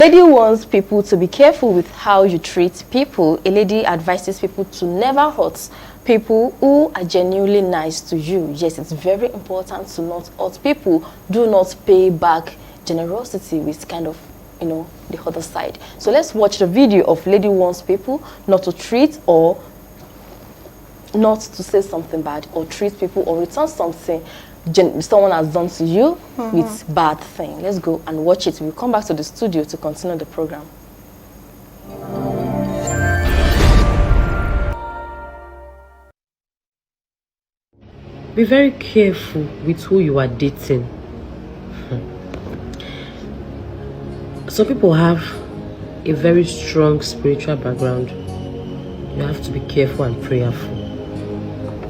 Lady wants people to be careful with how you treat people. A lady advises people to never hurt people who are genuinely nice to you. Yes, it's very important to not hurt people. Do not pay back generosity with kind of, the other side. So let's watch the video of lady wants people not to treat or not to say something bad or treat people or return something someone has done to you with bad thing. Let's go and watch it. We'll come back to the studio to continue the program. Be very careful with who you are dating. Some people have a very strong spiritual background. You have to be careful and prayerful.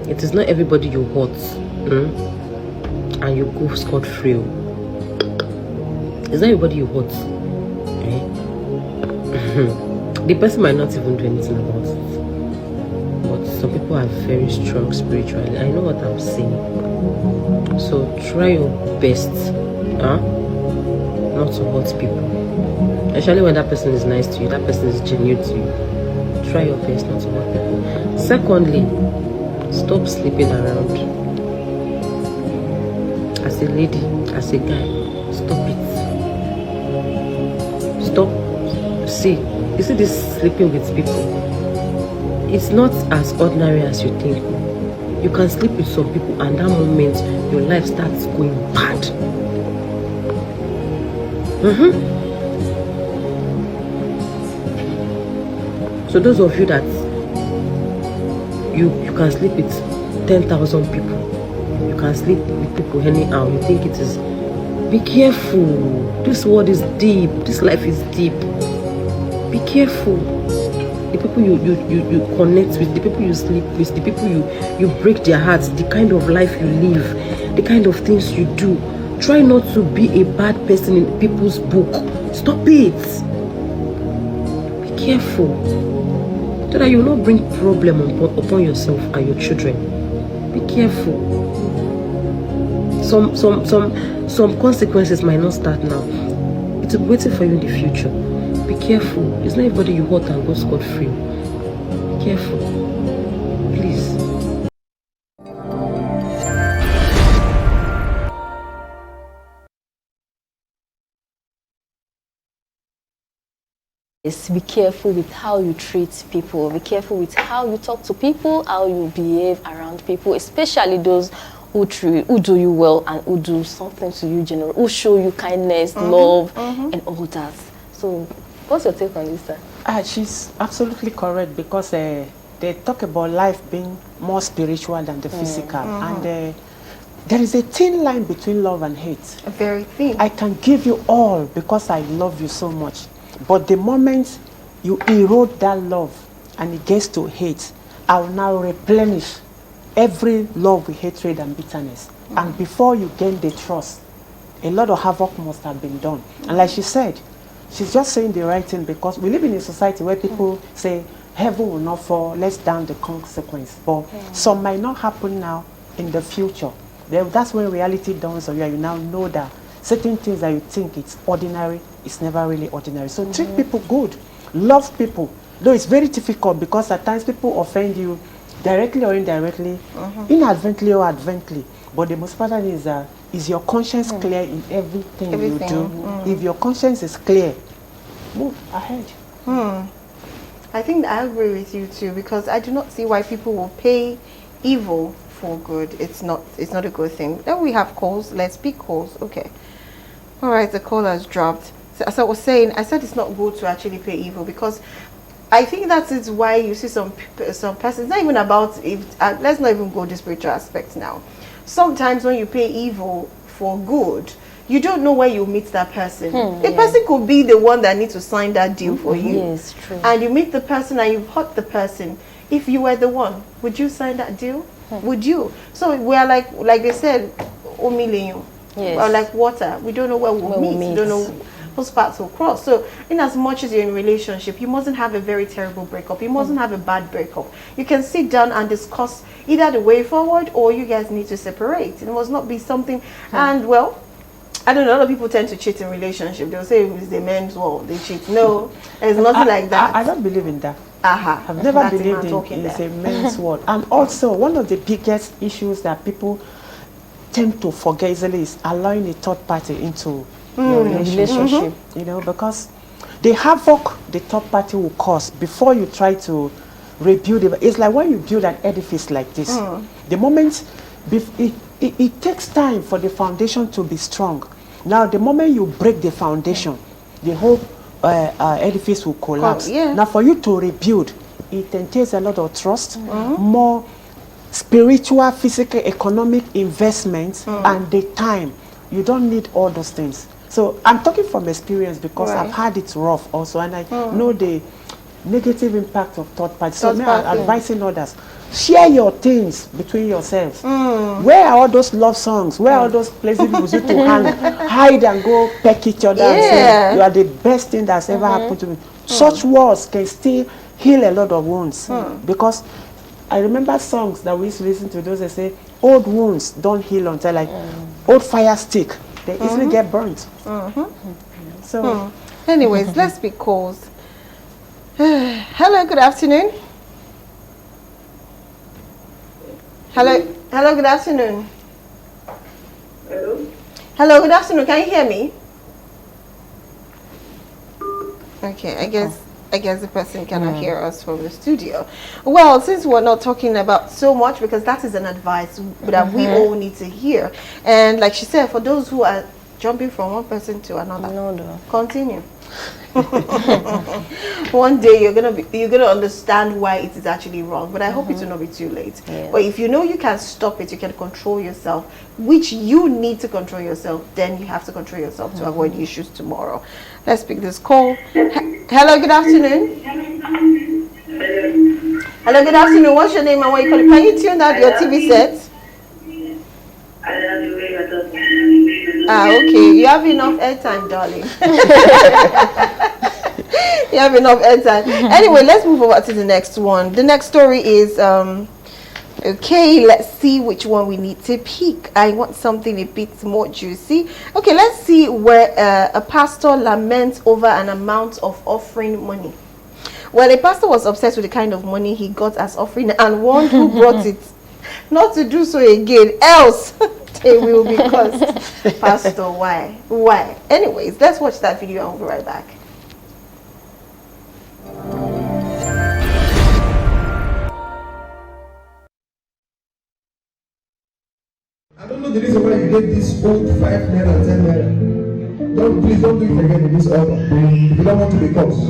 It is not everybody you hurt and you go scot-free. It's not everybody you hurt. The person might not even do anything about it. But some people are very strong spiritually. I know what I'm saying. So try your best not to hurt people. Especially when that person is nice to you, that person is genuine to you. Try your best not to hurt people. Secondly, stop sleeping around. As a lady, as a guy, stop it. Stop. See, you see this sleeping with people, it's not as ordinary as you think. You can sleep with some people and that moment your life starts going bad. So those of you that you can sleep with 10,000 people, you can sleep with people anyhow, you think it is, be careful. This world is deep, this life is deep. Be careful. The people you connect with, the people you sleep with, the people you break their hearts, the kind of life you live, the kind of things you do. Try not to be a bad person in people's book. Stop it. Be careful, so that you will not bring problem upon yourself and your children. Be careful. Some consequences might not start now. It will be waiting for you in the future. Be careful. It's not everybody you hurt and go scot-free. Be careful. Please. Be careful with how you treat people. Be careful with how you talk to people, how you behave around people, especially those who do you well and who do something to you general, who show you kindness, love, and all that. So, what's your take on this, sir? She's absolutely correct, because they talk about life being more spiritual than the physical, and there is a thin line between love and hate. A very thin. I can give you all because I love you so much, but the moment you erode that love and it gets to hate, I will now replenish every love with hatred and bitterness. And before you gain the trust, a lot of havoc must have been done. And like she said, she's just saying the right thing, because we live in a society where people say heaven will not fall, let's down the consequence. But some might not happen now, in the future. That's when reality dawns on you, and you now know that certain things that you think it's ordinary, it's never really ordinary. So treat people good, love people. Though it's very difficult, because at times people offend you directly or indirectly, inadvertently or advertently. But the most important is your conscience clear in everything you do? If your conscience is clear, move ahead. I think I agree with you too, because I do not see why people will pay evil for good. It's not a good thing. Then we have calls. Let's pick calls. Okay. All right, the call has dropped. So as I was saying, I said it's not good to actually pay evil, because I think that is why you see some persons, not even about, let's not even go to spiritual aspects now. Sometimes when you pay evil for good, you don't know where you meet that person. The person could be the one that needs to sign that deal for you. Yes, true. And you meet the person and you've hurt the person. If you were the one, would you sign that deal? Would you? So we are like they said, omilenyo. Yes. Or like water. We don't know where we'll meet. We don't know whose paths will cross. So in as much as you're in a relationship, you mustn't have a very terrible breakup. You mustn't have a bad breakup. You can sit down and discuss either the way forward, or you guys need to separate. It must not be something. And well, I don't know, a lot of people tend to cheat in relationship. They'll say it's the men's world, they cheat. No, there's nothing like that. I don't believe in that. I've never believed in it's a men's world. And also, one of the biggest issues that people tend to forget easily is allowing a third party into your relationship. You know, because the havoc the third party will cause before you try to rebuild it. It's like when you build an edifice like this. The moment it takes time for the foundation to be strong. Now, the moment you break the foundation, the whole edifice will collapse. Now, for you to rebuild, it entails a lot of trust, more spiritual, physical, economic investments, and the time. You don't need all those things. So I'm talking from experience because I've had it rough also, and I know the negative impact of third party. So I'm advising others, share your things between yourselves. Where are all those love songs? Where are all those places people used to hide and go peck each other and say, you are the best thing that's ever happened to me? Such words can still heal a lot of wounds. Because I remember songs that we used to listen to, those that say, old wounds don't heal until like old fire stick. They easily get burnt. So, anyways, let's be calls. Hello, good afternoon. Hello, good afternoon. Hello, good afternoon. Can you hear me? Okay, I guess the person cannot hear us from the studio. Well, since we're not talking about so much, because that is an advice that we all need to hear. And like she said, for those who are jumping from one person to another, continue. One day you're gonna understand why it is actually wrong, but I hope it will not be too late. But if you know you can stop it, you can control yourself, which you need to control yourself, then you have to control yourself to avoid issues tomorrow. Let's pick this call. Hello, good afternoon. Hello, good afternoon. What's your name and where you calling? Can you tune out your TV set? Okay. You have enough airtime, darling. You have enough airtime. Anyway, let's move over to the next one. The next story is, okay, let's see which one we need to pick. I want something a bit more juicy. Okay, let's see where a pastor laments over an amount of offering money. Well, a pastor was obsessed with the kind of money he got as offering and warned who brought it not to do so again, else they will be cursed. Pastor, why? Anyways, let's watch that video and we'll be right back. I don't know the reason why you gave this old 5 naira and 10 naira. Please don't do it again in this order. If you don't want to be cursed.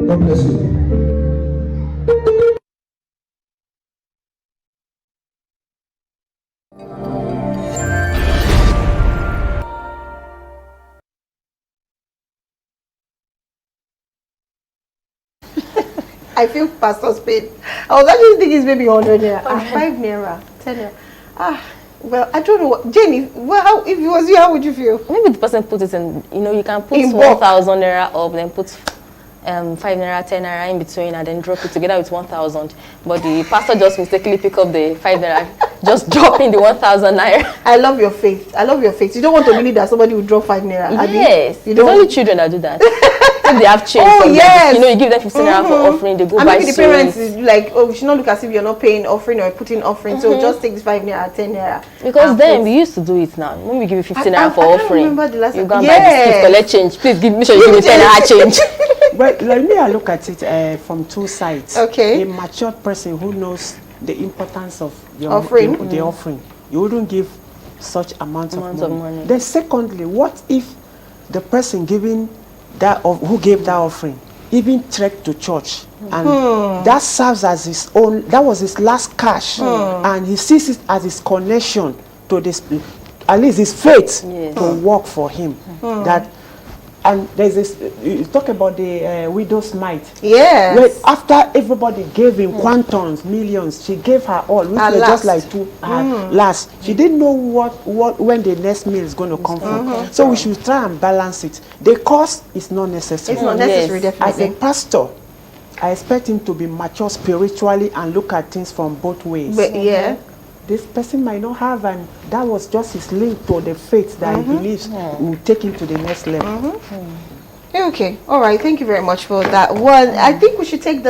God bless you. I feel pastor's pain. I was actually thinking it's maybe 100 naira. 5 naira, 10 naira. Well, I don't know what. Jenny, well, if it was you, how would you feel? Maybe the person put it in, you can put 1,000 naira up, then put 5 naira, 10 naira in between, and then drop it together with 1,000. But the pastor just mistakenly pick up the 5 naira, just drop in the 1,000 naira. I love your faith. You don't want to believe that somebody will drop 5 naira. Yes, it's only children that do that. If they have change, you give them 15 naira for offering, they go buy maybe the parents is like, we should not look as if you're not paying offering or putting offering, so just take this 5 naira, 10 naira. Because then we used to do it now. When we give you 15 naira for offering, you go and buy biscuit, collect change. Please make sure you give me 10 naira change. But let me look at it from two sides. Okay. A matured person who knows the importance of the offering, you wouldn't give such amount of money. Then secondly, what if the person giving that who gave that offering even trekked to church and that serves as his own, that was his last cash, and he sees it as his connection to this, at least his faith to work for him. That, and there's this, you talk about the widow's mite. Yes. Where after everybody gave him quantums, millions, she gave her all, which was just like last. She didn't know when the next meal is going to come from. So we should try and balance it. The cost is not necessary. It's not necessary, definitely. As a pastor, I expect him to be mature spiritually and look at things from both ways. But, this person might not have, and that was just his link to the faith that he believes will take him to the next level. Okay, all right. Thank you very much for that one. I think we should take the